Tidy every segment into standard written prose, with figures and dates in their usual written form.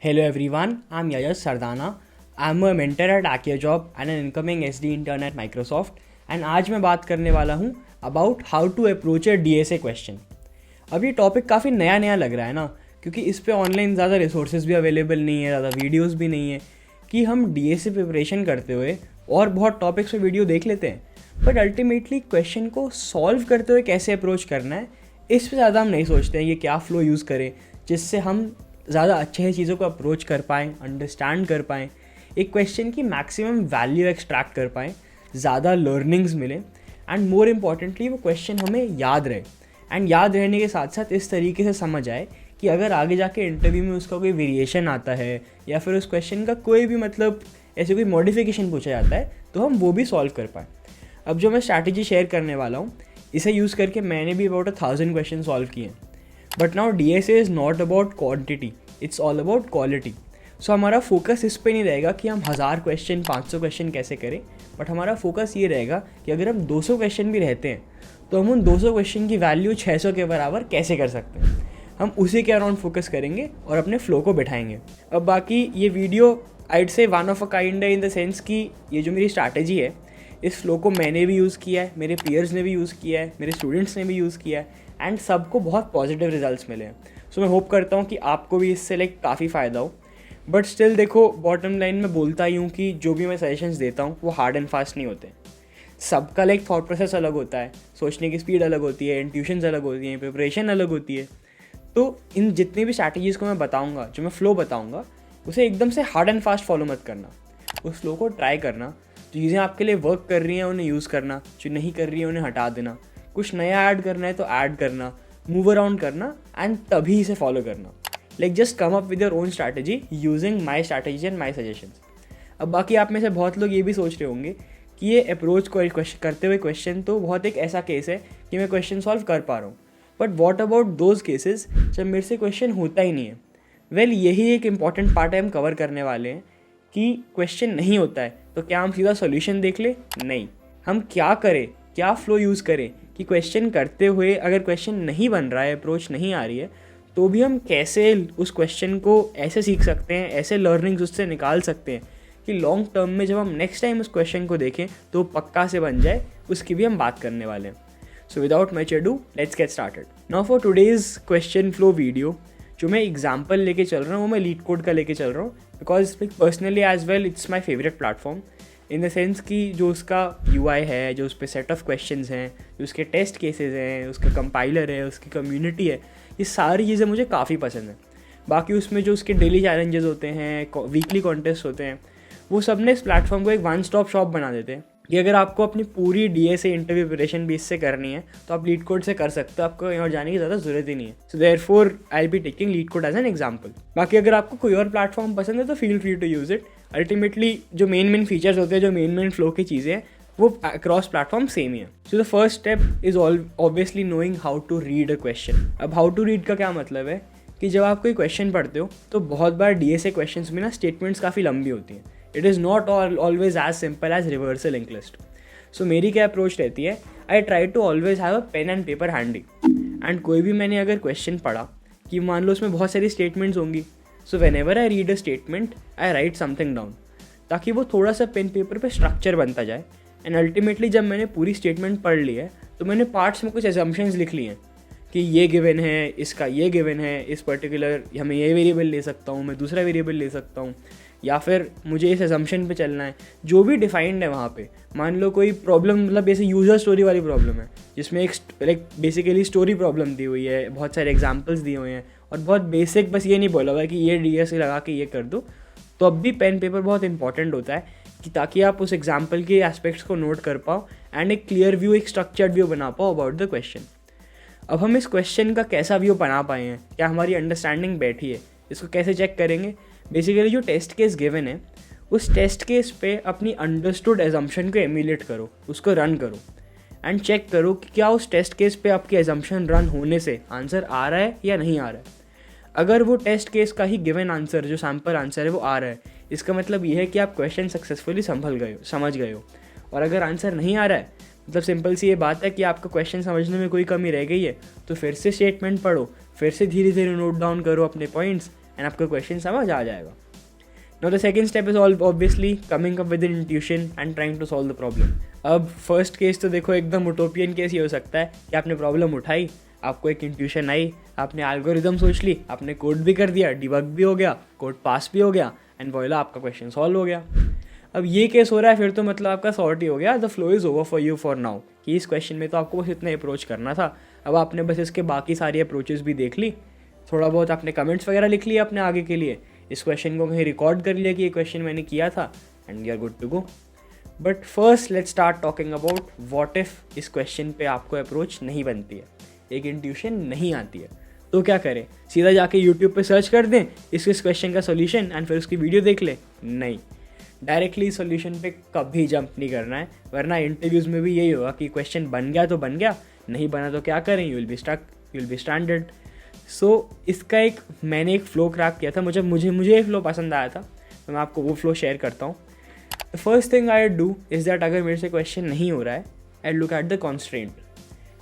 Hello everyone, I'm Yajas Sardana. I'm a mentor at AkiaJob and an incoming SD intern at Microsoft. And आज मैं बात करने वाला हूँ about how to approach a DSA question. अब ये topic काफ़ी नया नया लग रहा है ना, क्योंकि इस पे ऑनलाइन ज़्यादा रिसोर्सेज भी अवेलेबल नहीं है, ज़्यादा वीडियोस भी नहीं है कि हम DSA प्रिपरेशन करते हुए और बहुत टॉपिक्स पे वीडियो देख लेते हैं, बट अल्टीमेटली क्वेश्चन को सॉल्व करते हुए कैसे अप्रोच करना है इस पर ज़्यादा हम नहीं सोचते हैं। ये क्या फ्लो यूज़ करें जिससे हम ज़्यादा अच्छे चीज़ों को अप्रोच कर पाएँ, अंडरस्टैंड कर पाएँ, एक क्वेश्चन की मैक्सिमम वैल्यू एक्सट्रैक्ट कर पाएँ, ज़्यादा लर्निंग्स मिले एंड मोर इम्पॉर्टेंटली वो क्वेश्चन हमें याद रहे। एंड याद रहने के साथ साथ इस तरीके से समझ आए कि अगर आगे जाके इंटरव्यू में उसका कोई वेरिएशन आता है या फिर उस क्वेश्चन का कोई भी ऐसे कोई मॉडिफिकेशन पूछा जाता है तो हम वो भी सॉल्व कर पाएँ। अब जो मैं स्ट्रैटेजी शेयर करने वाला हूँ इसे यूज़ करके मैंने भी अबाउट 1000 क्वेश्चन सॉल्व किए हैं। But now DSA is not about quantity, it's all about quality. So हमारा फोकस इस पे नहीं रहेगा कि हम 1000 क्वेश्चन 500 क्वेश्चन कैसे करें, बट हमारा फोकस ये रहेगा कि अगर हम 200 क्वेश्चन भी रहते हैं तो हम उन 200 क्वेश्चन की वैल्यू 600 के बराबर कैसे कर सकते हैं। हम उसी के अराउंड फोकस करेंगे और अपने फ्लो को बिठाएंगे। अब बाकी ये वीडियो आइड से वन ऑफ अ काइंड है इन द सेंस कि ये जो मेरी स्ट्रैटेजी है इस फ्लो को मैंने भी यूज़ किया है, मेरे पीयर्स ने भी यूज़ किया है, मेरे स्टूडेंट्स ने भी यूज़ किया है एंड सबको बहुत पॉजिटिव रिजल्ट्स मिले हैं। सो मैं होप करता हूँ कि आपको भी इससे काफ़ी फ़ायदा हो। बट स्टिल देखो, बॉटम लाइन में बोलता ही हूँ कि जो भी मैं सजेशंस देता हूँ वो हार्ड एंड फास्ट नहीं होते। सबका थॉट प्रोसेस अलग होता है, सोचने की स्पीड अलग होती है, इंट्यूशंस अलग होती हैं, प्रिपरेशन अलग होती है। तो इन जितनी भी स्ट्रैटेजीज़ को मैं बताऊँगा, जो मैं फ्लो बताऊँगा, उसे एकदम से हार्ड एंड फास्ट फॉलो मत करना। उस फ्लो को ट्राई करना, जो चीज़ें आपके लिए वर्क कर रही हैं उन्हें यूज़ करना, जो नहीं कर रही है उन्हें हटा देना, कुछ नया ऐड करना है तो ऐड करना, मूव अराउंड करना एंड तभी इसे फॉलो करना। Just come up with your own strategy using my strategy and my suggestions. अब बाकी आप में से बहुत लोग ये भी सोच रहे होंगे कि ये अप्रोच करते हुए क्वेश्चन तो बहुत एक ऐसा केस है कि मैं क्वेश्चन सॉल्व कर पा रहा हूँ, but what about those cases जब मेरे से क्वेश्चन होता ही नहीं है। वेल, यही एक इंपॉर्टेंट पार्ट है हम कवर करने वाले हैं कि क्वेश्चन नहीं होता है तो क्या हम सीधा सॉल्यूशन देख ले? नहीं, हम क्या करें, क्या फ्लो यूज़ करें कि क्वेश्चन करते हुए अगर क्वेश्चन नहीं बन रहा है, अप्रोच नहीं आ रही है, तो भी हम कैसे उस क्वेश्चन को ऐसे सीख सकते हैं, ऐसे लर्निंग्स उससे निकाल सकते हैं कि लॉन्ग टर्म में जब हम नेक्स्ट टाइम उस क्वेश्चन को देखें तो पक्का से बन जाए। उसकी भी हम बात करने वाले हैं। So without much ado, let's get started. Now for today's question flow video, जो मैं एग्जाम्पल लेके चल रहा हूँ वो मैं LeetCode का लेके चल रहा हूँ, because personally as well it's my favourite platform in the sense कि जो उसका UI है, जो उस पर सेट ऑफ क्वेश्चंस हैं, जो उसके टेस्ट केसेस हैं, उसका कंपाइलर है, उसकी कम्युनिटी है, ये सारी चीज़ें मुझे काफ़ी पसंद है। बाकी उसमें जो उसके डेली चैलेंजेस होते हैं, वीकली कॉन्टेस्ट होते हैं, वो सब ने इस प्लेटफॉर्म को एक वन स्टॉप शॉप बना देते हैं कि अगर आपको अपनी पूरी DSA इंटरव्यू प्रिपरेशन भी इससे करनी है तो आप LeetCode से कर सकते हो, आपको कहीं और जाने की ज़्यादा ज़रूरत ही नहीं है। So therefore I will be taking LeetCode as an example. बाकी अगर आपको कोई और प्लेटफॉर्म पसंद है तो feel free to use it. Ultimately जो मेन फीचर्स होते हैं, जो मेन फ्लो की चीज़ें हैं, वो अक्रॉस प्लेटफॉर्म सेम ही है। So the first step is obviously knowing how to read a question. अब हाउ टू रीड का क्या मतलब है कि जब आप कोई क्वेश्चन पढ़ते हो तो बहुत बार DSA क्वेश्चन में ना स्टेटमेंट्स काफ़ी लंबी होती हैं। It is not always as simple as reversal link list. So मेरी क्या अप्रोच रहती है, I try to always have a pen and paper handy. And कोई भी मैंने अगर क्वेश्चन पढ़ा कि मान लो उसमें बहुत सारी स्टेटमेंट्स होंगी, so when ever I read a statement I right something down, ताकि वो थोड़ा सा पेन पेपर पे स्ट्रक्चर बनता जाए। एंड अल्टीमेटली जब मैंने पूरी स्टेटमेंट पढ़ ली है तो मैंने पार्ट्स में कुछ एजम्पशंस लिख लिए हैं कि ये गिवन है, इसका ये गिवन है, इस पर्टिकुलर हमें ये वेरिएबल ले सकता हूँ, मैं दूसरा वेरिएबल ले सकता हूँ, या फिर मुझे इस असम्पशन पे चलना है। जो भी डिफाइंड है वहाँ पे, मान लो कोई प्रॉब्लम, जैसे यूज़र स्टोरी वाली प्रॉब्लम है जिसमें एक बेसिकली स्टोरी प्रॉब्लम दी हुई है, बहुत सारे एग्जांपल्स दिए हुए हैं और बहुत बेसिक, बस ये नहीं बोला हुआ है कि ये DSA लगा के ये कर दो, तो अब भी पेन पेपर बहुत इंपॉर्टेंट होता है कि ताकि आप उस एग्जाम्पल के एस्पेक्ट्स को नोट कर पाओ एंड एक क्लियर व्यू, एक स्ट्रक्चर्ड व्यू बना पाओ अबाउट द क्वेश्चन। अब हम इस क्वेश्चन का कैसा व्यू बना पाए हैं, क्या हमारी अंडरस्टैंडिंग बैठी है, इसको कैसे चेक करेंगे? बेसिकली जो टेस्ट केस गिवन है उस टेस्ट केस पे अपनी अंडरस्टूड एजम्पशन को एम्यूलेट करो, उसको रन करो एंड चेक करो कि क्या उस टेस्ट केस पे आपकी एजम्पशन रन होने से आंसर आ रहा है या नहीं आ रहा है। अगर वो टेस्ट केस का ही गिवन आंसर, जो सैम्पल आंसर है, वो आ रहा है, इसका मतलब ये है कि आप क्वेश्चन सक्सेसफुली समझ गए हो। और अगर आंसर नहीं आ रहा है, मतलब सिंपल सी ये बात है कि आपका क्वेश्चन समझने में कोई कमी रह गई है, तो फिर से स्टेटमेंट पढ़ो, फिर से धीरे धीरे नोट डाउन करो अपने पॉइंट्स एंड आपका क्वेश्चन समझ आ जाएगा. Now the second step is all obviously coming up with an intuition and trying to solve the problem. अब फर्स्ट केस तो देखो एकदम उटोपियन केस ये हो सकता है कि आपने प्रॉब्लम उठाई, आपको एक इंट्यूशन आई, आपने एल्गोरिदम सोच ली, आपने कोड भी कर दिया, डिबग भी हो गया, कोड पास भी हो गया एंड वॉइला आपका क्वेश्चन सॉल्व हो गया. अब ये केस हो रहा है फिर तो मतलब आपका सॉर्ट ही हो गया, the flow is over for you for now. कि इस क्वेश्चन में तो आपको बस इतना अप्रोच करना था, अब आपने बस इसके बाकी सारी अप्रोचेस भी देख ली, थोड़ा बहुत आपने कमेंट्स वगैरह लिख लिया अपने आगे के लिए, इस क्वेश्चन को कहीं रिकॉर्ड कर लिया कि ये क्वेश्चन मैंने किया था and you are good to go. But first let's start talking about what if इस क्वेश्चन पे आपको अप्रोच नहीं बनती है, एक इंट्यूशन नहीं आती है, तो क्या करें? सीधा जाके यूट्यूब पे सर्च कर दें इस क्वेश्चन का सोल्यूशन एंड फिर उसकी वीडियो देख लें? नहीं, डायरेक्टली सोल्यूशन पे कभी जंप नहीं करना है, वरना इंटरव्यूज़ में भी यही होगा कि क्वेश्चन बन गया तो बन गया, नहीं बना तो क्या करें, you will be stuck, you will be stranded. So इसका मैंने एक फ़्लो क्रैक किया था, मुझे फ्लो पसंद आया था, तो मैं आपको वो फ्लो शेयर करता हूँ. The first thing I do is that अगर मेरे से क्वेश्चन नहीं हो रहा है, I look at the constraint.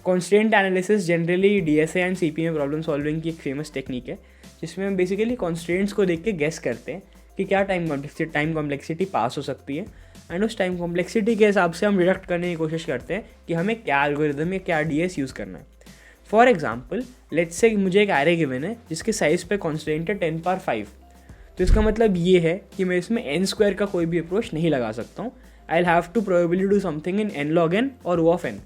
Constraint analysis generally DSA and CP में प्रॉब्लम सॉल्विंग की एक फेमस टेक्निक है, जिसमें हम बेसिकली कॉन्स्ट्रेंट्स को देख के गेस करते हैं कि क्या टाइम कॉम्प्लेक्सिटी पास हो सकती है, एंड उस टाइम कॉम्प्लेक्सिटी के हिसाब से हम डिडक्ट करने की कोशिश करते हैं कि हमें क्या एल्गोरिदम या क्या DS यूज़ करना है. फॉर एग्जाम्पल लेट्स से मुझे एक एरे गिवन है जिसके साइज़ पे कॉन्स्टेंट है 10⁵, तो इसका मतलब ये है कि मैं इसमें n² का कोई भी अप्रोच नहीं लगा सकता हूँ. I will have to probably do something in n log n और O of n.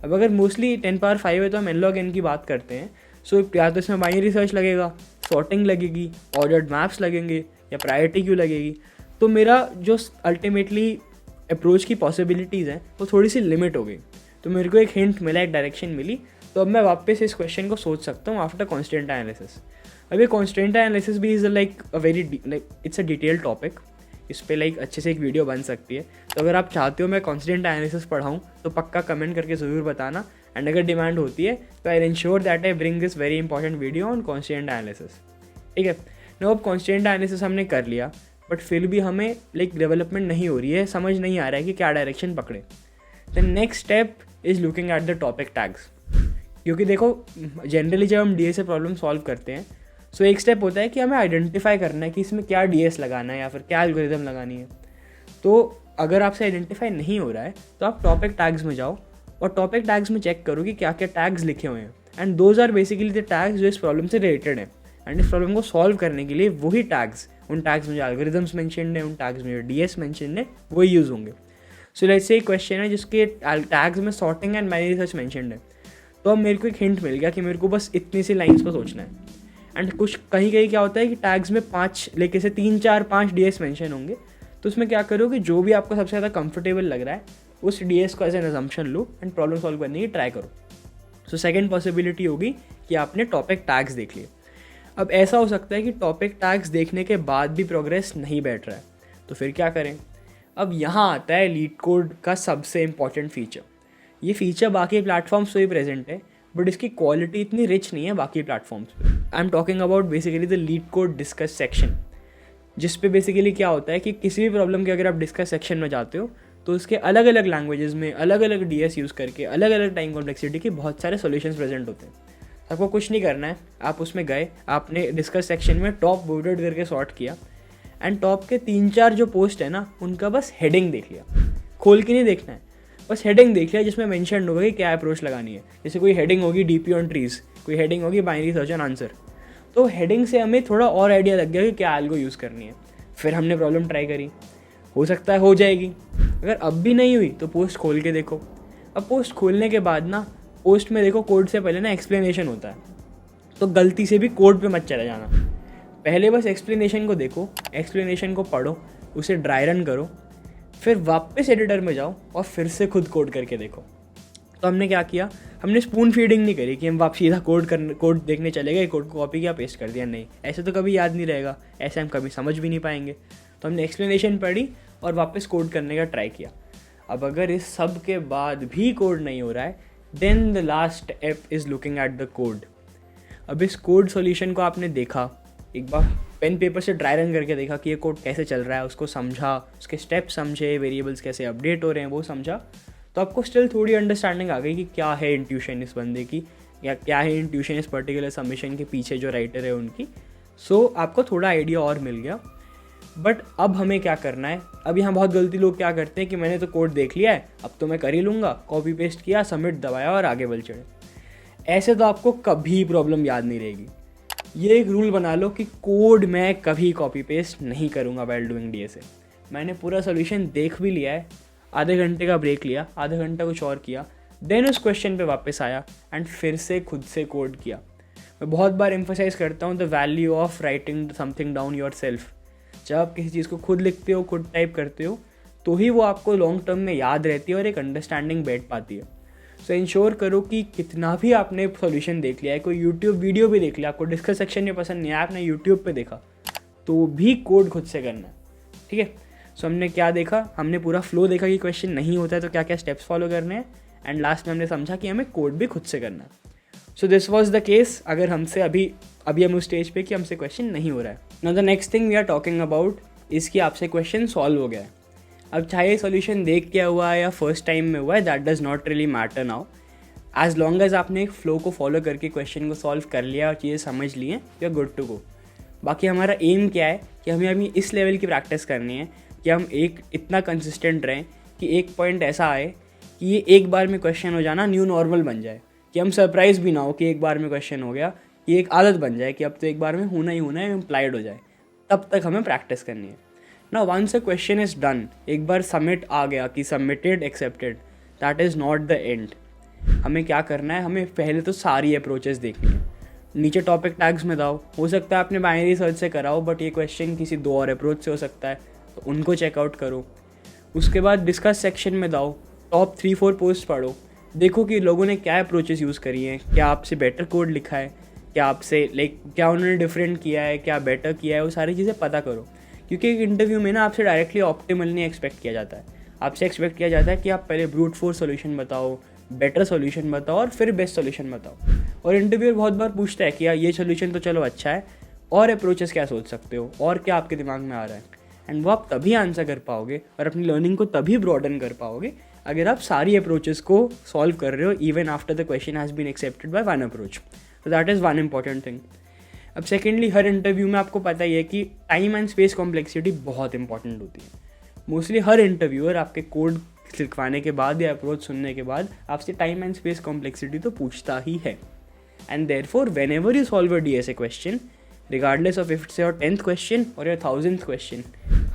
अब अगर मोस्टली 10⁵ है तो हम n log n की बात करते हैं, सो या तो इसमें बाइनरी सर्च लगेगा, सॉर्टिंग लगेगी, ऑर्डर्ड मैप्स लगेंगे या प्रायोरिटी क्यू लगेगी. तो मेरा जो अल्टीमेटली अप्रोच की पॉसिबिलिटीज़ हैं वो थोड़ी सी लिमिट हो गई. तो मेरे को एक हिंट मिला, एक डायरेक्शन मिली, तो अब मैं वापस इस क्वेश्चन को सोच सकता हूँ आफ्टर कॉन्स्टेंट एनालिसिस. अब ये कॉन्स्टेंट एनालिसिस भी is like a very it's a detail topic, इस पर अच्छे से एक वीडियो बन सकती है. तो अगर आप चाहते हो मैं कॉन्स्टेंट एनालिसिस पढ़ाऊँ तो पक्का कमेंट करके ज़रूर बताना, एंड अगर डिमांड होती है तो I ensure that I bring this very important video on constant analysis. ठीक है ना, अब कॉन्स्टेंट एनालिसिस हमने कर लिया, बट फिर भी हमें डेवलपमेंट नहीं हो रही है, समझ नहीं आ रहा है कि क्या डायरेक्शन पकड़े. The next step is looking at the topic tags. क्योंकि देखो जनरली जब हम DSA प्रॉब्लम सॉल्व करते हैं, सो एक स्टेप होता है कि हमें आइडेंटिफाई करना है कि इसमें क्या DS लगाना है या फिर क्या एल्गोरिदम लगानी है. तो अगर आपसे आइडेंटिफाई नहीं हो रहा है तो आप टॉपिक टैग्स में जाओ और टॉपिक टैग्स में चेक करो कि क्या क्या टैग्स लिखे हुए हैं, and those are basically the tags जो इस प्रॉब्लम से रिलेटेड है. एंड इस प्रॉब्लम को सॉल्व करने के लिए वही टैग्स, उन टैग्स में जो एल्गोरिदम्स मेंशन्ड है, उन टैग्स में जो DS मेंशन्ड है, वही यूज़ होंगे. सो लेट्स से एक क्वेश्चन है जिसके टैग्स में sorting and binary search mentioned है, तो अब मेरे को एक हिंट मिल गया कि मेरे को बस इतनी सी लाइंस पर सोचना है. एंड कुछ कहीं क्या होता है कि टैग्स में 5 लेके से 3, 4, 5 DS मेंशन होंगे, तो उसमें क्या करो कि जो भी आपको सबसे ज़्यादा कंफर्टेबल लग रहा है उस DS को एज एन अजम्पशन लो एंड प्रॉब्लम सॉल्व करने की ट्राई करो. सो सेकेंड पॉसिबिलिटी होगी कि आपने टॉपिक टैग्स देख लिए. अब ऐसा हो सकता है कि टॉपिक टैग्स देखने के बाद भी प्रोग्रेस नहीं बैठ रहा है, तो फिर क्या करें? अब यहाँ आता है LeetCode का सबसे इम्पॉर्टेंट फीचर. ये फीचर बाकी प्लेटफॉर्म्स पे भी प्रेजेंट है, बट इसकी क्वालिटी इतनी रिच नहीं है बाकी प्लेटफॉर्म्स पे. I am talking about basically the LeetCode discuss section, जिस पे बेसिकली क्या होता है कि किसी भी प्रॉब्लम के अगर आप डिस्कस सेक्शन में जाते हो तो उसके अलग अलग लैंग्वेजेस में अलग अलग DS यूज़ करके अलग अलग टाइम कॉम्प्लेक्सिटी के बहुत सारे सॉल्यूशंस प्रेजेंट होते हैं. आपको कुछ नहीं करना है, आप उसमें गए, आपने डिस्कस सेक्शन में टॉप वोटेड करके सॉर्ट किया, एंड टॉप के 3-4 जो पोस्ट है ना उनका बस हेडिंग देख लिया, खोल के नहीं देखना है, बस हेडिंग देख लिया जिसमें मेंशन होगा कि क्या अप्रोच लगानी है. जैसे कोई हेडिंग होगी DP ऑन ट्रीज, कोई हेडिंग होगी बाइनरी सर्च एंड आंसर, तो हेडिंग से हमें थोड़ा और आइडिया लग गया कि क्या एल्गो यूज़ करनी है. फिर हमने प्रॉब्लम ट्राई करी, हो सकता है हो जाएगी, अगर अब भी नहीं हुई तो पोस्ट खोल के देखो. अब पोस्ट खोलने के बाद ना पोस्ट में देखो कोड से पहले ना एक्सप्लेनेशन होता है, तो गलती से भी कोड पे मत चले जाना. पहले बस एक्सप्लेनेशन को देखो, एक्सप्लेनेशन को पढ़ो, उसे ड्राई रन करो, फिर वापस एडिटर में जाओ और फिर से खुद कोड करके देखो. तो हमने क्या किया, हमने स्पून फीडिंग नहीं करी कि हम वापस सीधा कोड देखने चले गए, कोड को कॉपी किया पेस्ट कर दिया. नहीं, ऐसे तो कभी याद नहीं रहेगा, ऐसे हम कभी समझ भी नहीं पाएंगे. तो हमने एक्सप्लेनेशन पढ़ी और वापस कोड करने का ट्राई किया. अब अगर इस सब के बाद भी कोड नहीं हो रहा है, then the last step is looking at the code. अब इस कोड सॉल्यूशन को आपने देखा, एक बार पेन पेपर से ड्राई रन करके देखा कि ये कोड कैसे चल रहा है, उसको समझा, उसके स्टेप समझे, वेरिएबल्स कैसे अपडेट हो रहे हैं वो समझा, तो आपको स्टिल थोड़ी अंडरस्टैंडिंग आ गई कि क्या है इंट्यूशन इस बंदे की, या क्या है इंट्यूशन इस पर्टिकुलर सबमिशन के पीछे जो राइटर है उनकी. सो आपको थोड़ा आइडिया और मिल गया। बट अब हमें क्या करना है, अब यहाँ बहुत गलती लोग क्या करते हैं कि मैंने तो कोड देख लिया है, अब तो मैं कर ही लूँगा, कॉपी पेस्ट किया, सबमिट दबाया और आगे बढ़ चढ़े। ऐसे तो आपको कभी प्रॉब्लम याद नहीं रहेगी। ये एक रूल बना लो कि कोड मैं कभी कॉपी पेस्ट नहीं करूँगा व्हाइल डूइंग डीएसए। मैंने पूरा सोल्यूशन देख भी लिया है, आधे घंटे का ब्रेक लिया, आधा घंटा कुछ और किया, देन उस क्वेश्चन पे वापस आया एंड फिर से खुद से कोड किया। मैं बहुत बार एम्फोसाइज करता हूँ the value of writing something down your self. जब आप किसी चीज़ को खुद लिखते हो, खुद टाइप करते हो, तो ही वो आपको लॉन्ग टर्म में याद रहती है और एक अंडरस्टैंडिंग बैठ पाती है। सो इंश्योर करो कि कितना भी आपने सॉल्यूशन देख लिया है, कोई यूट्यूब वीडियो भी देख लिया, आपको डिस्कस सेक्शन में पसंद नहीं आया, आपने यूट्यूब पे देखा, तो भी कोड खुद से करना है। ठीक है, सो हमने क्या देखा, हमने पूरा फ्लो देखा कि क्वेश्चन नहीं होता है तो क्या क्या स्टेप्स फॉलो करने हैं, एंड लास्ट में हमने समझा कि हमें कोड भी खुद से करना है। So this was the case अगर हमसे अभी हम उस स्टेज पे कि हमसे क्वेश्चन नहीं हो रहा है। Now the next thing we are talking about is कि आपसे क्वेश्चन सॉल्व हो गया है। अब चाहे सोल्यूशन देख के हुआ है या फर्स्ट टाइम में हुआ है, that does not really matter now, as long as आपने एक फ्लो को फॉलो करके क्वेश्चन को सॉल्व कर लिया और चीज़ें समझ ली हैं, you are good to go. बाकी हमारा एम क्या है कि हमें अभी इस लेवल की प्रैक्टिस करनी है कि हम एक इतना कंसिस्टेंट रहें कि एक पॉइंट ऐसा आए कि ये एक बार में क्वेश्चन हो जाना न्यू नॉर्मल बन जाए, कि हम सरप्राइज भी ना हो कि एक बार में क्वेश्चन हो गया, ये एक आदत बन जाए कि अब तो एक बार में होना ही होना है, इम्प्लाइड हो जाए। तब तक हमें प्रैक्टिस करनी है। ना once a question is done, एक बार सबमिट आ गया कि submitted accepted, that is not the end. हमें क्या करना है, हमें पहले तो सारी अप्रोचेस देखनी है। नीचे टॉपिक टैग्स में दाओ, हो सकता है आपने बाइनरी सर्च से कराओ, बट ये क्वेश्चन किसी दो और अप्रोच से हो सकता है, तो उनको चेकआउट करो। उसके बाद डिस्कस सेक्शन में दाओ, टॉप 3-4 पोस्ट पढ़ो, देखो कि लोगों ने क्या अप्रोचेस यूज़ करी हैं, क्या आपसे बेटर कोड लिखा है, क्या आपसे क्या उन्होंने डिफरेंट किया है, क्या बेटर किया है, वो सारी चीज़ें पता करो। क्योंकि एक इंटरव्यू में ना आपसे डायरेक्टली ऑप्टिमल नहीं एक्सपेक्ट किया जाता है, आपसे एक्सपेक्ट किया जाता है कि आप पहले ब्रूट फोर्स सोल्यूशन बताओ, बेटर सोल्यूशन बताओ और फिर बेस्ट सोल्यूशन बताओ। और इंटरव्यूअर बहुत बार पूछता है कि यार ये सोल्यूशन तो चलो अच्छा है, और अप्रोचेस क्या सोच सकते हो, और क्या आपके दिमाग में आ रहा है, एंड वो आप तभी आंसर कर पाओगे और अपनी लर्निंग को तभी ब्रॉडन कर पाओगे अगर आप सारी अप्रोचेस को सॉल्व कर रहे हो even after the question has been accepted by one approach. तो that is one important thing. अब सेकेंडली, हर इंटरव्यू में आपको पता ही है कि टाइम एंड स्पेस कॉम्प्लेक्सिटी बहुत इंपॉर्टेंट होती है। मोस्टली हर इंटरव्यूअर आपके कोड लिखवाने के बाद या अप्रोच सुनने के बाद आपसे टाइम एंड स्पेस कॉम्प्लेक्सिटी तो पूछता ही है। And therefore whenever you solve a DSA question, regardless of if it's your 10th question और योर 1000th क्वेश्चन,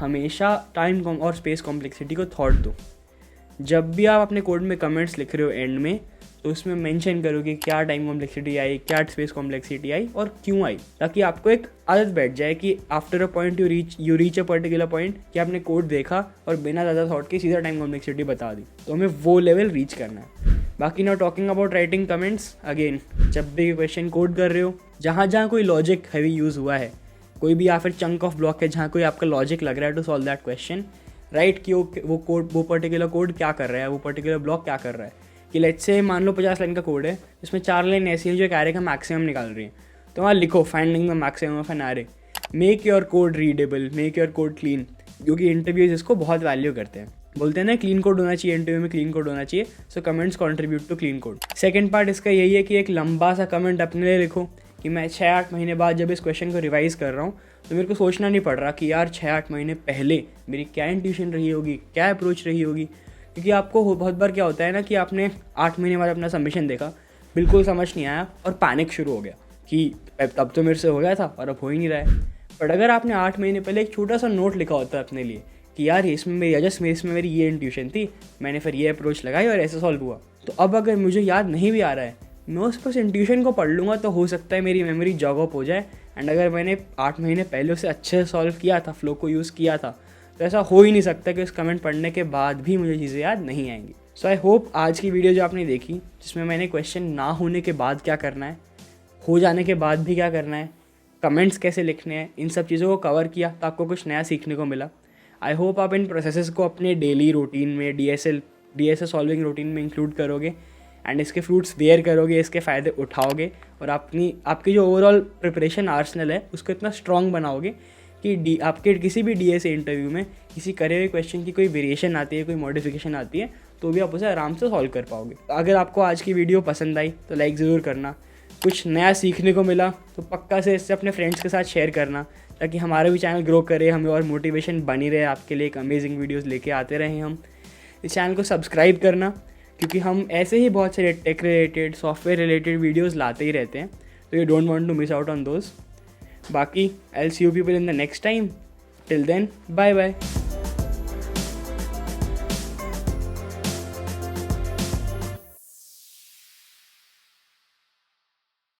हमेशा टाइम और स्पेस कॉम्प्लेक्सिटी को थॉट दो। जब भी आप अपने कोड में कमेंट्स लिख रहे हो एंड में, तो उसमें मेंशन करो कि क्या टाइम कॉम्प्लेक्सिटी आई, क्या स्पेस कॉम्प्लेक्सिटी आई और क्यों आई, ताकि आपको एक आदत बैठ जाए कि after a point you reach a particular point कि आपने कोड देखा और बिना ज़्यादा थॉट के सीधा टाइम कॉम्प्लेक्सिटी बता दी। तो हमें वो लेवल रीच करना है। बाकी now talking about writing comments, again जब भी क्वेश्चन कोड कर रहे हो, जहाँ जहाँ कोई लॉजिक हैवी यूज़ हुआ है, कोई भी या फिर चंक ऑफ ब्लॉक है जहाँ कोई आपका लॉजिक लग रहा है to solve that question, right कि वो पर्टिकुलर कोड क्या कर रहा है, वो पर्टिकुलर ब्लॉक क्या कर रहा है। कि लेट्स से मान लो 50 लाइन का कोड है, इसमें 4 लाइन ऐसी हैं जो एक एरे का मैक्सिमम निकाल रही हैं, तो वहाँ लिखो finding the maximum of an array, make your code readable, make your code clean. क्योंकि इंटरव्यूज इसको बहुत वैल्यू करते हैं, बोलते हैं ना क्लीन कोड होना चाहिए, इंटरव्यू में क्लीन कोड होना चाहिए, so comments contribute to clean code. Second part इसका यही है कि एक लंबा सा कमेंट अपने लिए लिखो कि मैं 6-8 महीने बाद जब इस क्वेश्चन को रिवाइज़ कर रहा हूँ तो मेरे को सोचना नहीं पड़ रहा कि यार 6-8 महीने पहले मेरी क्या इंट्यूशन रही होगी, क्या अप्रोच रही होगी। क्योंकि आपको बहुत बार क्या होता है ना कि आपने 8 महीने बाद अपना सबमिशन देखा, बिल्कुल समझ नहीं आया और पैनिक शुरू हो गया कि तब तो मेरे से हो गया था और अब हो ही नहीं रहा है। बट अगर आपने 8 महीने पहले एक छोटा सा नोट लिखा होता है अपने लिए कि यार इसमें मेरी ये इंट्यूशन थी, मैंने फिर ये अप्रोच लगाई और ऐसे सॉल्व हुआ, तो अब अगर मुझे याद नहीं भी आ रहा है, मैं उस पर इंट्यूशन को पढ़ लूँगा तो हो सकता है मेरी मेमोरी जॉग अप हो जाए। एंड अगर मैंने 8 महीने पहले उसे अच्छे से सॉल्व किया था, फ्लो को यूज़ किया था, तो ऐसा हो ही नहीं सकता कि उस कमेंट पढ़ने के बाद भी मुझे चीज़ें याद नहीं आएंगी। सो आई होप आज की वीडियो जो आपने देखी, जिसमें मैंने क्वेश्चन ना होने के बाद क्या करना है, हो जाने के बाद भी क्या करना है, कमेंट्स कैसे लिखने हैं, इन सब चीज़ों को कवर किया तो आपको कुछ नया सीखने को मिला। आई होप आप इन प्रोसेसेस को अपने डेली रूटीन में, डीएसए सॉल्विंग रूटीन में इंक्लूड करोगे एंड इसके फ्रूट्स बेयर करोगे, इसके फ़ायदे उठाओगे और आपकी जो ओवरऑल प्रिपरेशन आर्सनल है उसको इतना स्ट्रॉन्ग बनाओगे कि आपके किसी भी डीएसए इंटरव्यू में किसी करे हुए क्वेश्चन की कोई वेरिएशन आती है, कोई मॉडिफिकेशन आती है, तो भी आप उसे आराम से सॉल्व कर पाओगे। अगर आपको आज की वीडियो पसंद आई तो लाइक ज़रूर करना, कुछ नया सीखने को मिला तो पक्का से इससे अपने फ्रेंड्स के साथ शेयर करना, ताकि हमारा भी चैनल ग्रो करे, हमें और मोटिवेशन बनी रहे, आपके लिए एक अमेजिंग वीडियोस लेके आते रहें हम। इस चैनल को सब्सक्राइब करना, क्योंकि हम ऐसे ही बहुत सारे tech related, software related videos लाते ही रहते हैं, तो you don't want to miss out on those. बाकी I will see you people in the next time. Till then, bye bye.